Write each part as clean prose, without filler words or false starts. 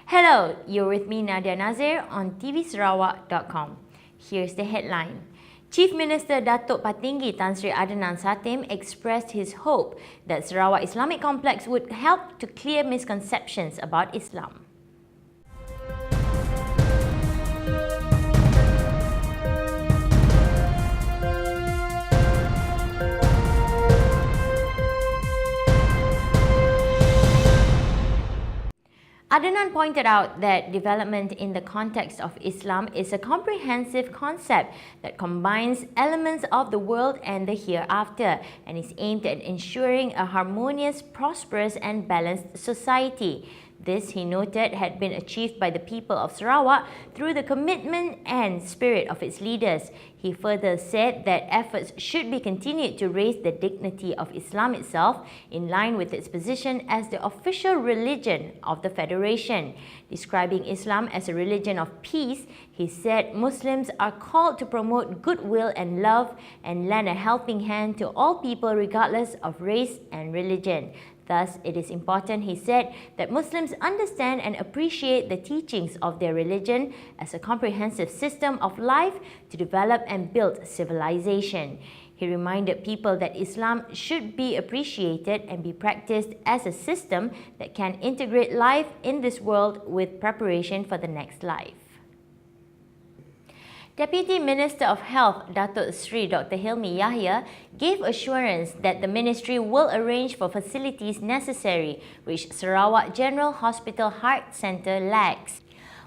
Hello, you're with me Nadia Nazir on tvsarawak.com. Here's the headline. Chief Minister Datuk Patinggi Tan Sri Adnan Satem expressed his hope that Sarawak Islamic Complex would help to clear misconceptions about Islam. Adnan pointed out that development in the context of Islam is a comprehensive concept that combines elements of the world and the hereafter and is aimed at ensuring a harmonious, prosperous and balanced society. This, he noted, had been achieved by the people of Sarawak through the commitment and spirit of its leaders. He further said that efforts should be continued to raise the dignity of Islam itself in line with its position as the official religion of the Federation. Describing Islam as a religion of peace, he said Muslims are called to promote goodwill and love and lend a helping hand to all people regardless of race and religion. Thus, it is important, he said, that Muslims understand and appreciate the teachings of their religion as a comprehensive system of life to develop and build civilization. He reminded people that Islam should be appreciated and be practiced as a system that can integrate life in this world with preparation for the next life. Deputy Minister of Health Datuk Sri Dr. Hilmi Yahya gave assurance that the ministry will arrange for facilities necessary which Sarawak General Hospital Heart Centre lacks.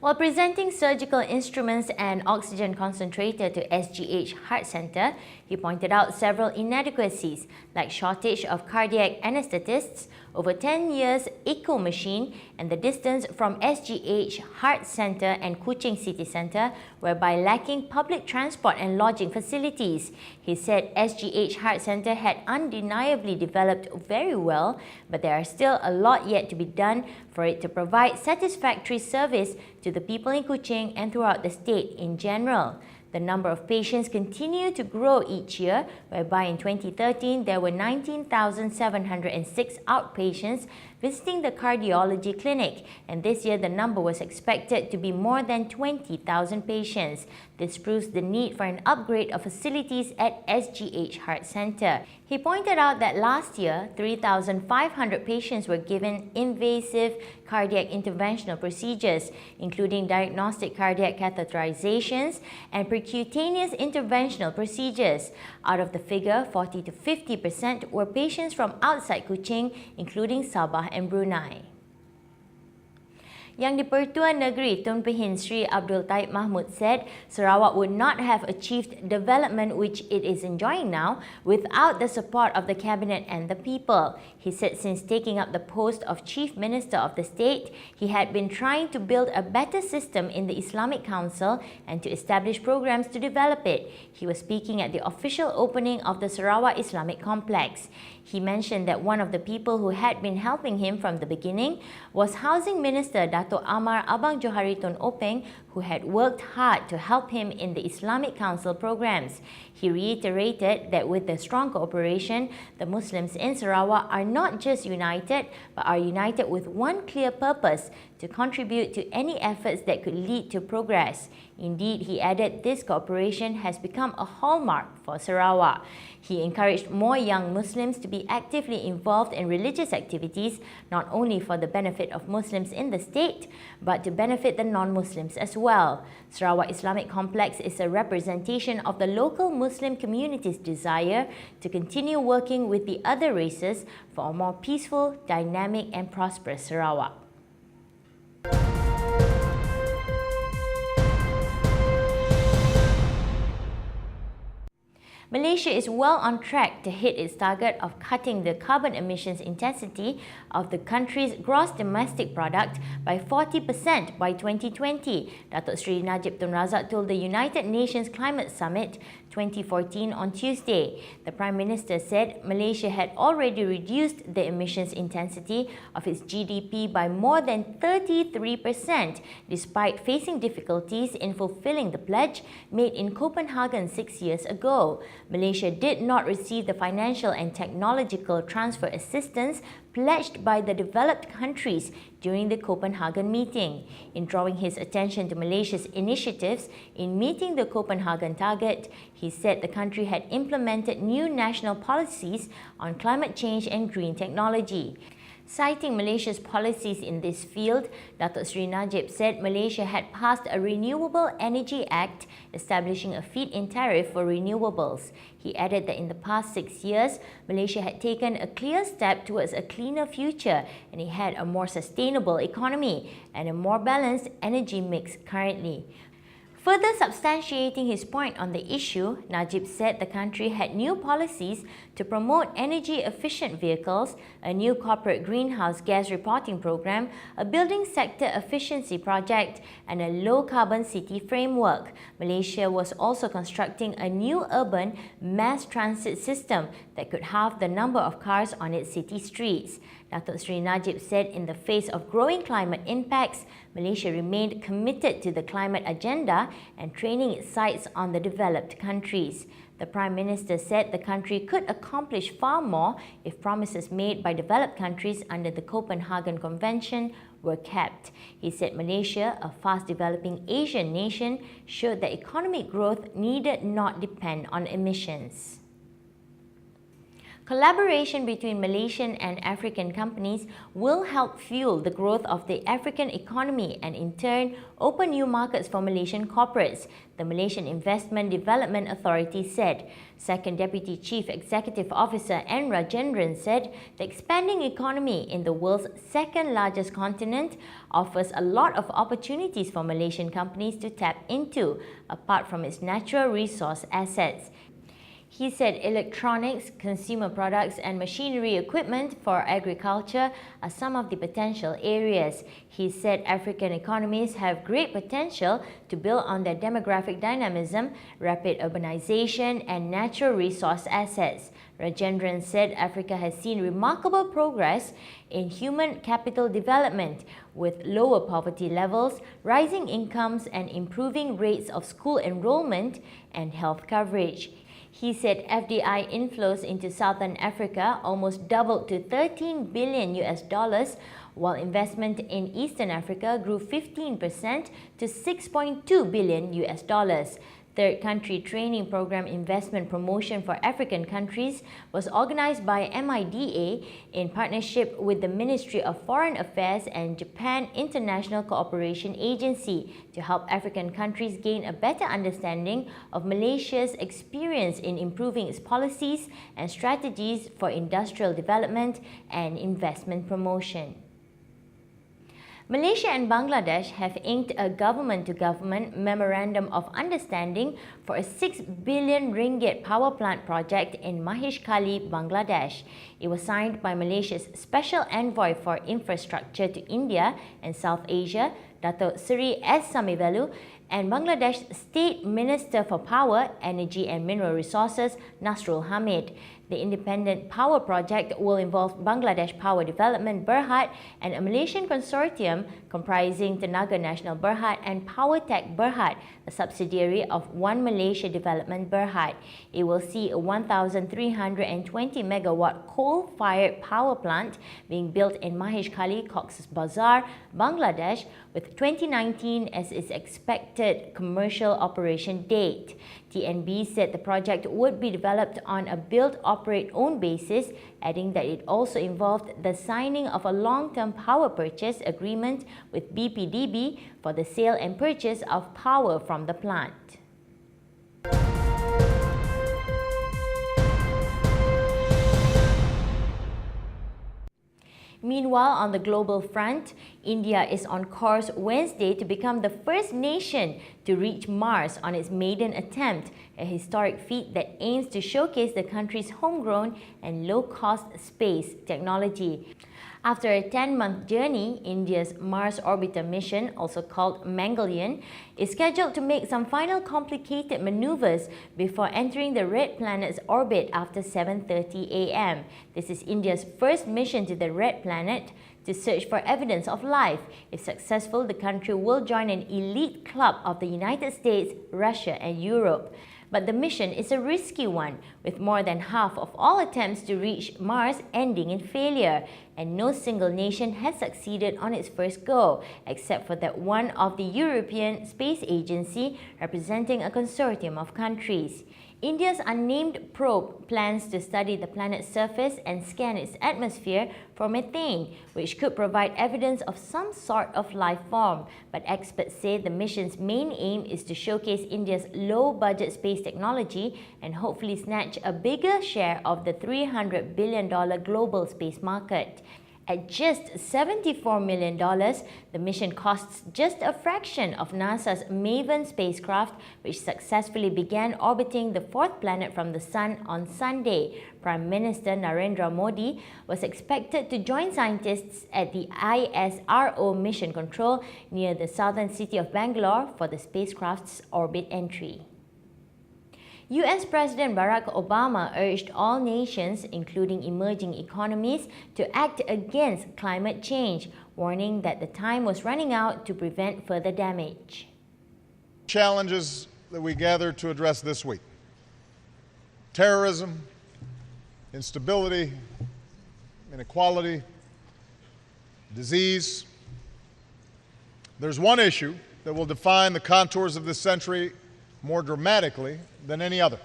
While presenting surgical instruments and oxygen concentrator to SGH Heart Centre, he pointed out several inadequacies like shortage of cardiac anaesthetists, over 10 years echo machine and the distance from SGH Heart Centre and Kuching City Centre, whereby lacking public transport and lodging facilities. He said SGH Heart Centre had undeniably developed very well, but there are still a lot yet to be done for it to provide satisfactory service to the people in Kuching and throughout the state in general. The number of patients continue to grow each year, whereby in 2013 there were 19,706 outpatients visiting the cardiology clinic, and this year the number was expected to be more than 20,000 patients. This proves the need for an upgrade of facilities at SGH Heart Centre. He pointed out that last year, 3,500 patients were given invasive cardiac interventional procedures, including diagnostic cardiac catheterizations and percutaneous interventional procedures. Out of the figure, 40 to 50% were patients from outside Kuching, including Sabah and Brunei. Yang di-Pertua Negeri Tun Pehin Sri Abdul Taib Mahmud said Sarawak would not have achieved development which it is enjoying now without the support of the Cabinet and the people. He said since taking up the post of Chief Minister of the state, he had been trying to build a better system in the Islamic Council and to establish programs to develop it. He was speaking at the official opening of the Sarawak Islamic Complex. He mentioned that one of the people who had been helping him from the beginning was Housing Minister Dato' Amar Abang Johari Tun Openg, who had worked hard to help him in the Islamic Council programs. He reiterated that with the strong cooperation, the Muslims in Sarawak are not just united, but are united with one clear purpose: to contribute to any efforts that could lead to progress. Indeed, he added, this cooperation has become a hallmark for Sarawak. He encouraged more young Muslims to be actively involved in religious activities, not only for the benefit of Muslims in the state, but to benefit the non-Muslims as well. Sarawak Islamic Complex is a representation of the local Muslim community's desire to continue working with the other races for a more peaceful, dynamic and prosperous Sarawak. Malaysia is well on track to hit its target of cutting the carbon emissions intensity of the country's gross domestic product by 40% by 2020, Datuk Seri Najib Tun Razak told the United Nations Climate Summit 2014 on Tuesday. The Prime Minister said Malaysia had already reduced the emissions intensity of its GDP by more than 33%, despite facing difficulties in fulfilling the pledge made in Copenhagen 6 years ago. Malaysia did not receive the financial and technological transfer assistance pledged by the developed countries during the Copenhagen meeting. In drawing his attention to Malaysia's initiatives in meeting the Copenhagen target, he said the country had implemented new national policies on climate change and green technology. Citing Malaysia's policies in this field, Datuk Seri Najib said Malaysia had passed a Renewable Energy Act establishing a feed-in tariff for renewables. He added that in the past 6 years, Malaysia had taken a clear step towards a cleaner future and it had a more sustainable economy and a more balanced energy mix currently. Further substantiating his point on the issue, Najib said the country had new policies to promote energy-efficient vehicles, a new corporate greenhouse gas reporting program, a building sector efficiency project, and a low-carbon city framework. Malaysia was also constructing a new urban mass transit system that could halve the number of cars on its city streets. Datuk Seri Najib said in the face of growing climate impacts, Malaysia remained committed to the climate agenda and training its sights on the developed countries. The Prime Minister said the country could accomplish far more if promises made by developed countries under the Copenhagen Convention were kept. He said Malaysia, a fast-developing Asian nation, showed that economic growth needed not depend on emissions. Collaboration between Malaysian and African companies will help fuel the growth of the African economy and in turn open new markets for Malaysian corporates, the Malaysian Investment Development Authority said. Second Deputy Chief Executive Officer N. Rajendran said the expanding economy in the world's second largest continent offers a lot of opportunities for Malaysian companies to tap into, apart from its natural resource assets. He said electronics, consumer products and machinery equipment for agriculture are some of the potential areas. He said African economies have great potential to build on their demographic dynamism, rapid urbanization and natural resource assets. Rajendran said Africa has seen remarkable progress in human capital development with lower poverty levels, rising incomes and improving rates of school enrollment and health coverage. He said FDI inflows into Southern Africa almost doubled to $13 billion, while investment in Eastern Africa grew 15% to $6.2 billion. Third Country Training Program Investment Promotion for African Countries was organized by MIDA in partnership with the Ministry of Foreign Affairs and Japan International Cooperation Agency to help African countries gain a better understanding of Malaysia's experience in improving its policies and strategies for industrial development and investment promotion. Malaysia and Bangladesh have inked a government-to-government memorandum of understanding for a 6 billion ringgit power plant project in Maheshkhali, Bangladesh. It was signed by Malaysia's Special Envoy for Infrastructure to India and South Asia, Datuk Seri S. Samivelu, and Bangladesh State Minister for Power, Energy and Mineral Resources, Nasrul Hamid. The independent power project will involve Bangladesh Power Development Berhad and a Malaysian consortium comprising Tenaga Nasional Berhad and Powertech Berhad, a subsidiary of One Malaysia Development Berhad. It will see a 1,320 megawatt coal-fired power plant being built in Maheshkhali, Cox's Bazar, Bangladesh, with 2019 as its expected commercial operation date. TNB said the project would be developed on a build-operate-own basis, adding that it also involved the signing of a long-term power purchase agreement with BPDB for the sale and purchase of power from the plant. Meanwhile, on the global front, India is on course Wednesday to become the first nation to reach Mars on its maiden attempt, a historic feat that aims to showcase the country's homegrown and low-cost space technology. After a 10-month journey, India's Mars Orbiter mission, also called Mangalyaan, is scheduled to make some final complicated maneuvers before entering the red planet's orbit after 7:30 a.m. This is India's first mission to the red planet to search for evidence of life. If successful, the country will join an elite club of the United States, Russia and Europe. but the mission is a risky one, with more than half of all attempts to reach Mars ending in failure, and no single nation has succeeded on its first go, except for that one of the European Space Agency, representing a consortium of countries. India's unnamed probe plans to study the planet's surface and scan its atmosphere for methane, which could provide evidence of some sort of life form. But experts say the mission's main aim is to showcase India's low-budget space technology and hopefully snatch a bigger share of the $300 billion global space market. At just $74 million, the mission costs just a fraction of NASA's MAVEN spacecraft, which successfully began orbiting the fourth planet from the Sun on Sunday. Prime Minister Narendra Modi was expected to join scientists at the ISRO mission control near the southern city of Bangalore for the spacecraft's orbit entry. US President Barack Obama urged all nations, including emerging economies, to act against climate change, warning that the time was running out to prevent further damage. Challenges that we gathered to address this week: terrorism, instability, inequality, disease. There's one issue that will define the contours of this century more dramatically than any other,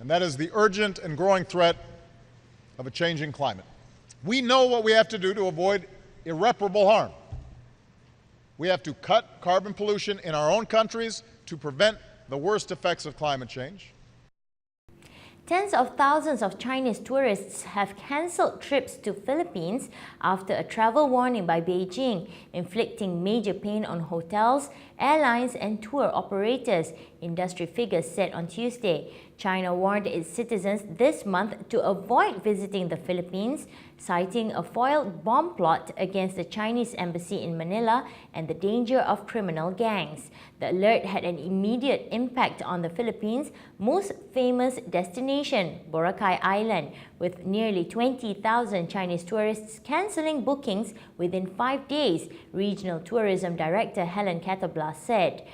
and that is the urgent and growing threat of a changing climate. We know what we have to do to avoid irreparable harm. We have to cut carbon pollution in our own countries to prevent the worst effects of climate change. Tens of thousands of Chinese tourists have cancelled trips to Philippines after a travel warning by Beijing, inflicting major pain on hotels, airlines and tour operators, industry figures said on Tuesday. China warned its citizens this month to avoid visiting the Philippines, citing a foiled bomb plot against the Chinese embassy in Manila and the danger of criminal gangs. The alert had an immediate impact on the Philippines' most famous destination, Boracay Island, with nearly 20,000 Chinese tourists cancelling bookings within 5 days, Regional Tourism Director Helen Catabla said.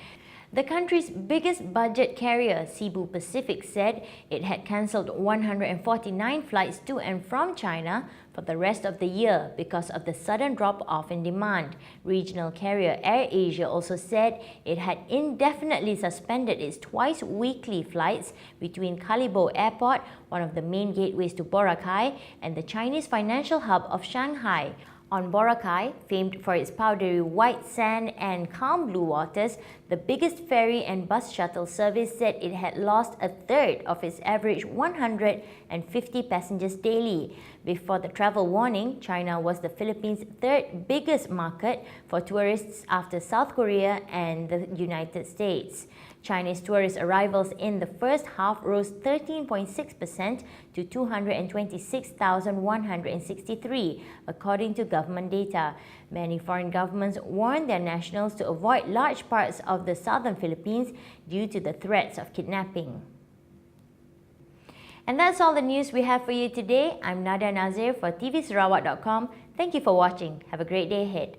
The country's biggest budget carrier, Cebu Pacific, said it had cancelled 149 flights to and from China for the rest of the year because of the sudden drop-off in demand. Regional carrier AirAsia also said it had indefinitely suspended its twice-weekly flights between Kalibo Airport, one of the main gateways to Boracay, and the Chinese financial hub of Shanghai. On Boracay, famed for its powdery white sand and calm blue waters, the biggest ferry and bus shuttle service said it had lost a third of its average 150 passengers daily. Before the travel warning, China was the Philippines' third biggest market for tourists after South Korea and the United States. Chinese tourist arrivals in the first half rose 13.6% to 226,163, according to government data. Many foreign governments warned their nationals to avoid large parts of the southern Philippines due to the threats of kidnapping. And that's all the news we have for you today. I'm Nadia Nazir for tvsarawak.com. Thank you for watching. Have a great day ahead.